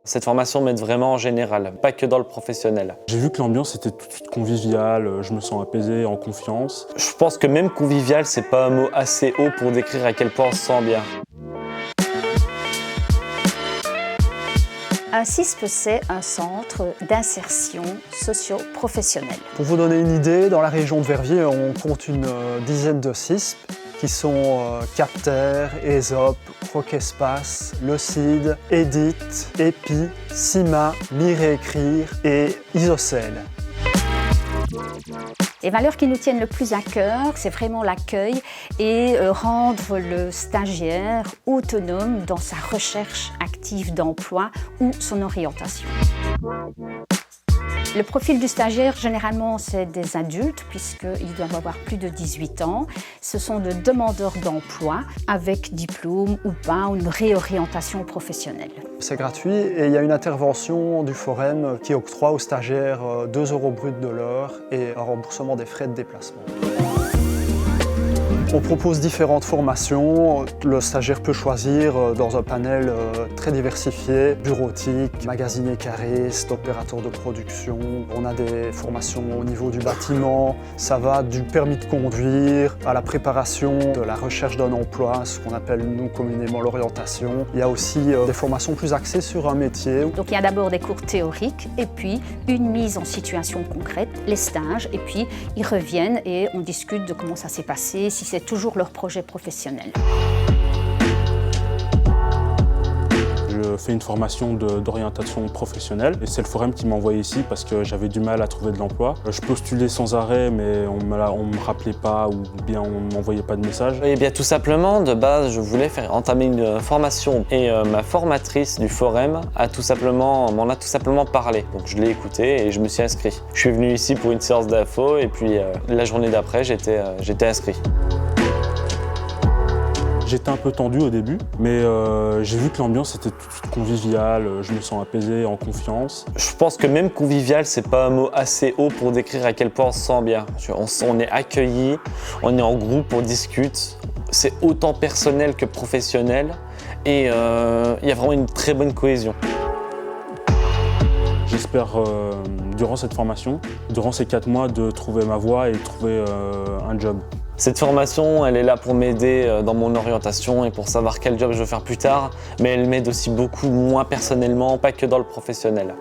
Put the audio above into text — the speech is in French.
Cette formation m'aide vraiment en général, pas que dans le professionnel. J'ai vu que l'ambiance était tout de suite conviviale, je me sens apaisé, en confiance. Je pense que même convivial, c'est pas un mot assez haut pour décrire à quel point on se sent bien. Un CISP, c'est un centre d'insertion socio-professionnelle. Pour vous donner une idée, dans la région de Verviers, on compte une dizaine de CISP qui sont Capter, ESOP, Croquespace, Le CID, Edit, EPI, CIMA, Lire et Écrire et Isocèle. Les valeurs qui nous tiennent le plus à cœur, c'est vraiment l'accueil et rendre le stagiaire autonome dans sa recherche active d'emploi ou son orientation. Le profil du stagiaire, généralement, c'est des adultes puisqu'ils doivent avoir plus de 18 ans. Ce sont de demandeurs d'emploi avec diplôme ou pas, ou une réorientation professionnelle. C'est gratuit et il y a une intervention du Forum qui octroie aux stagiaires 2 € bruts de l'heure et un remboursement des frais de déplacement. On propose différentes formations. Le stagiaire peut choisir dans un panel très diversifié, bureautique, magasinier cariste, opérateur de production. On a des formations au niveau du bâtiment. Ça va du permis de conduire à la préparation de la recherche d'un emploi, ce qu'on appelle nous communément l'orientation. Il y a aussi des formations plus axées sur un métier. Donc il y a d'abord des cours théoriques et puis une mise en situation concrète, les stages, et puis ils reviennent et on discute de comment ça s'est passé, si c'est toujours leur projet professionnel. Je fais une formation d'orientation professionnelle et c'est le Forum qui m'a envoyé ici parce que j'avais du mal à trouver de l'emploi. Je postulais sans arrêt mais on me rappelait pas ou bien on ne m'envoyait pas de message. Et bien tout simplement, de base, je voulais entamer une formation et ma formatrice du Forum m'en a tout simplement parlé. Donc je l'ai écouté et je me suis inscrit. Je suis venu ici pour une séance d'info et puis la journée d'après, j'étais inscrit. J'étais un peu tendu au début, mais j'ai vu que l'ambiance était tout de suite conviviale, je me sens apaisé, en confiance. Je pense que même convivial, c'est pas un mot assez haut pour décrire à quel point on se sent bien. On est accueilli, on est en groupe, on discute. C'est autant personnel que professionnel et il y a vraiment une très bonne cohésion. J'espère, durant cette formation, durant ces 4 mois, de trouver ma voie et de trouver un job. Cette formation, elle est là pour m'aider dans mon orientation et pour savoir quel job je veux faire plus tard, mais elle m'aide aussi beaucoup, moi personnellement, pas que dans le professionnel.